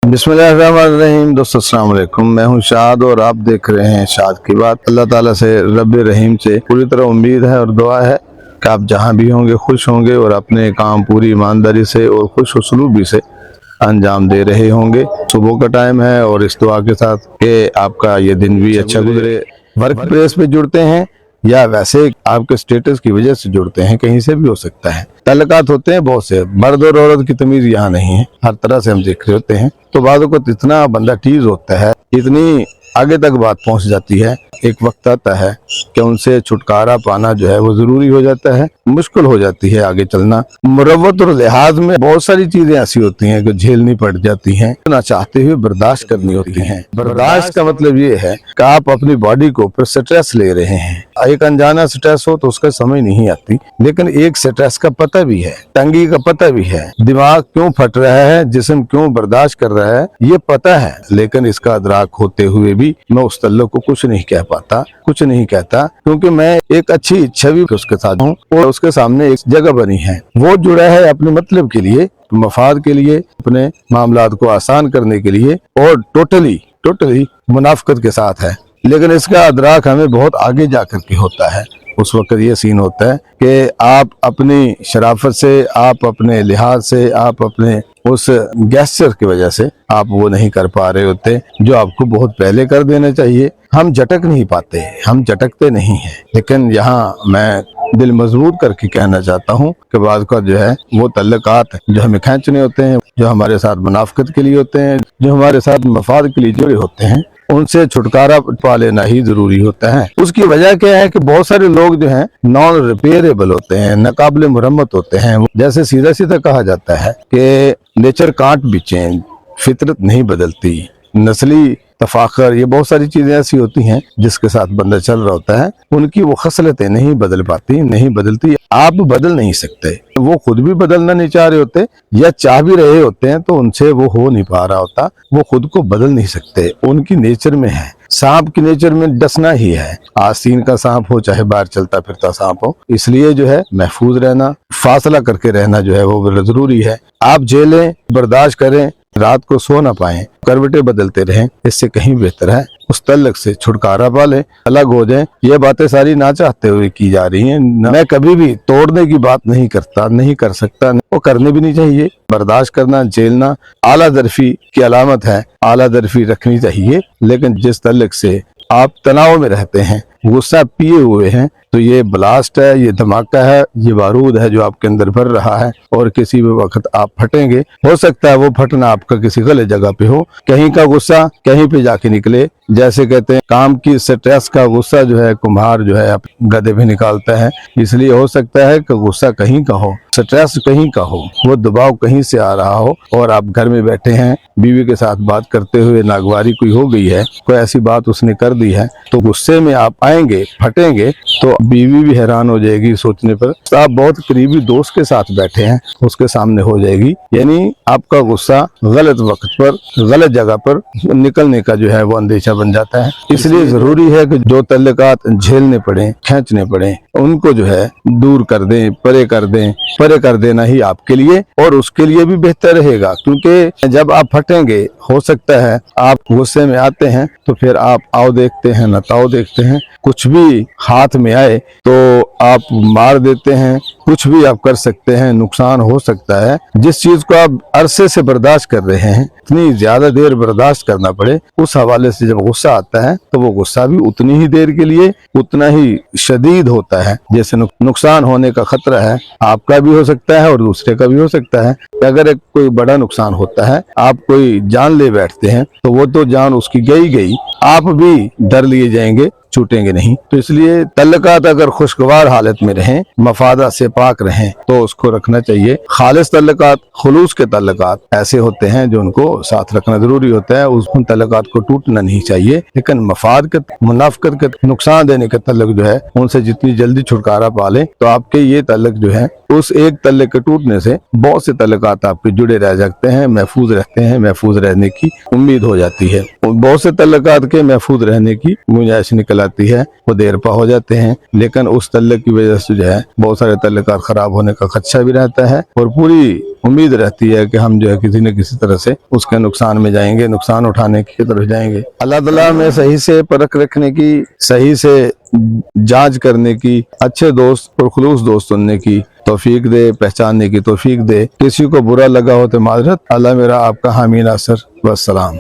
बिस्मिल्लाहिर्रहमानिर्रहीम। दोस्तों अस्सलाम वालेकुम, मैं हूं शाद और आप देख रहे हैं शाद की बात। अल्लाह ताला से रब रहीम से पूरी तरह उम्मीद है और दुआ है कि आप जहां भी होंगे खुश होंगे और अपने काम पूरी ईमानदारी से और खुश उसलूबी से अंजाम दे रहे होंगे। सुबह का टाइम है और इस दुआ के साथ कि आपका ये दिन भी अच्छा गुजरे। वर्क प्लेस पे जुड़ते हैं या वैसे आपके स्टेटस की वजह से जुड़ते हैं, कहीं से भी हो सकता है। तल्लुकात होते हैं बहुत से, मर्द और औरत की तमीज यहाँ नहीं है, हर तरह से हम देख रहे होते हैं। तो बादों को इतना बंदा टीज होता है, इतनी आगे तक बात पहुंच जाती है, एक वक्त आता है कि उनसे छुटकारा पाना जो है वो जरूरी हो जाता है, मुश्किल हो जाती है आगे चलना। मुरव्वत और लिहाज में बहुत सारी चीजें ऐसी होती हैं कि झेलनी पड़ जाती हैं, ना चाहते हुए बर्दाश्त करनी होती हैं। बर्दाश्त का मतलब ये है कि आप अपनी बॉडी को ऊपर स्ट्रेस ले रहे हैं। एक अनजाना स्ट्रेस हो तो उसका समझ नहीं आती, लेकिन एक स्ट्रेस का पता भी है, तंगी का पता भी है, दिमाग क्यों फट रहा है, जिस्म क्यों बर्दाश्त कर रहा है, ये पता है। लेकिन इसका अदराक होते हुए भी मैं उस तल्लुक को कुछ नहीं कह पाता, कुछ नहीं कहता, क्योंकि मैं एक अच्छी छवि उसके साथ हूँ और उसके सामने एक जगह बनी है। वो जुड़ा है अपने मतलब के लिए, मफाद के लिए, अपने मामलात को आसान करने के लिए और टोटली मुनाफिकत के साथ है। लेकिन इसका अदराक हमें बहुत आगे जाकर के होता है। उस वक्त ये सीन होता है कि आप अपनी शराफत से, आप अपने लिहाज से, आप अपने उस गेस्चर की वजह से आप वो नहीं कर पा रहे होते जो आपको बहुत पहले कर देना चाहिए। हम झटक नहीं पाते, हम झटकते नहीं हैं। लेकिन यहाँ मैं दिल मजबूत करके कहना चाहता हूँ कि बाद का जो है वो तल्लुकात जो हमें खींचने होते हैं, जो हमारे साथ मुनाफिकत के लिए होते हैं, जो हमारे साथ मफाद के लिए जुड़े होते हैं, उनसे छुटकारा पा लेना ही जरूरी होता है। उसकी वजह क्या है कि बहुत सारे लोग जो हैं नॉन रिपेयरेबल होते हैं, नाकाबिले मुरम्मत होते हैं। जैसे सीधा सीधा कहा जाता है कि नेचर कांट बी चेंज, फितरत नहीं बदलती, नस्ली तफाखर, ये बहुत सारी चीजें ऐसी होती हैं जिसके साथ बंदा चल रहा होता है, उनकी वो खसलतें नहीं बदल पाती, नहीं बदलती। आप बदल नहीं सकते, वो खुद भी बदलना नहीं चाह रहे होते या चाह भी रहे होते हैं तो उनसे वो हो नहीं पा रहा होता, वो खुद को बदल नहीं सकते, उनकी नेचर में है। सांप की नेचर में डसना ही है, आस्तीन का सांप हो चाहे बाहर चलता फिरता सांप हो। इसलिए जो है महफूज रहना, फासला करके रहना जो है वो जरूरी है। आप झेलें, बर्दाश्त करें, रात को सो ना पाए, करवटें बदलते रहें, इससे कहीं बेहतर है उस तल्लुक से छुटकारा पा लें, अलग हो जाएं। ये बातें सारी ना चाहते हुए की जा रही हैं। मैं कभी भी तोड़ने की बात नहीं करता, नहीं कर सकता, वो करने भी नहीं चाहिए। बर्दाश्त करना, झेलना आला दर्फी की अलामत है, आला दर्फी रखनी चाहिए। लेकिन जिस तल्लुक से आप तनाव में रहते हैं, गुस्सा पिए हुए हैं, तो ये ब्लास्ट है, ये धमाका है, ये बारूद है जो आपके अंदर भर रहा है और किसी भी वक्त आप फटेंगे। हो सकता है वो फटना आपका किसी गलत जगह पे हो, कहीं का गुस्सा कहीं पे जाके निकले। जैसे कहते हैं काम की स्ट्रेस का गुस्सा जो है कुम्हार जो है गधे भी निकालता है। इसलिए हो सकता है कि गुस्सा कहीं का हो, स्ट्रेस कहीं का हो, वो दबाव कहीं से आ रहा हो और आप घर में बैठे हैं, बीवी के साथ बात करते हुए नागवारी कोई हो गई है, कोई ऐसी बात उसने कर दी है, तो गुस्से में आप आएंगे, फटेंगे, तो बीवी भी हैरान हो जाएगी सोचने पर। तो आप बहुत करीबी दोस्त के साथ बैठे हैं, उसके सामने हो जाएगी। यानी आपका गुस्सा गलत वक्त पर, गलत जगह पर निकलने का जो है वो अंदेशा बन जाता है। इसलिए जरूरी है कि जो तल्लुकात झेलने पड़े, खींचने पड़े, उनको जो है दूर कर दें, परे कर दें। परे कर देना ही आपके लिए और उसके लिए भी बेहतर रहेगा, क्योंकि जब आप फटेंगे, हो सकता है आप गुस्से में आते हैं तो फिर आप आओ देखते हैं न ताओ देखते हैं, कुछ भी हाथ में आए तो आप मार देते हैं, कुछ भी आप कर सकते हैं, नुकसान हो सकता है। जिस चीज को आप अरसे से बर्दाश्त कर रहे हैं, इतनी ज्यादा देर बर्दाश्त करना पड़े, उस हवाले से जब गुस्सा आता है तो वो गुस्सा भी उतनी ही देर के लिए उतना ही शदीद होता है। जैसे नुकसान होने का खतरा है, आपका भी हो सकता है और दूसरे का भी हो सकता है। अगर एक कोई बड़ा नुकसान होता है, आप कोई जान ले बैठते हैं, तो वो तो जान उसकी गई, आप भी डर लिए जाएंगे, छूटेंगे नहीं। तो इसलिए तल्लुकात अगर खुशगवार हालत में रहें, मफादा से पाक रहें, तो उसको रखना चाहिए। खालिस तल्लुकात, खुलूस के तल्लुकात ऐसे होते हैं जो उनको साथ रखना जरूरी होता है, उन तल्लुकात को टूटना नहीं चाहिए। लेकिन मफाद के, मुनाफिकत के, नुकसान देने के तल्लुक जो है, उनसे जितनी जल्दी छुटकारा पा लें तो आपके ये तल्लुक जो है, उस एक तल्लुक के टूटने से बहुत से तल्लुकात आपके जुड़े रह सकते हैं, महफूज रहते हैं, महफूज रहने की उम्मीद हो जाती है। बहुत से तल्लुकात के महफूज रहने की गुंजाइश निकल आती है, वो देर पा हो जाते हैं। लेकिन उस तल्लुक की वजह से जो है बहुत सारे तल्लुक का खराब होने का खदशा भी रहता है और पूरी उम्मीद रहती है कि हम जो है किसी न किसी तरह से उसके नुकसान में जाएंगे, नुकसान उठाने की तरफ जाएंगे। अल्लाह ताला में सही से परख रखने की, सही से जांच करने की, अच्छे दोस्त और खुलूस दोस्त चुनने की तौफीक दे, पहचानने की तौफीक दे। किसी को बुरा लगा हो तो माजरत। अल्लाह मेरा आपका हामी नासर। वस्सलाम।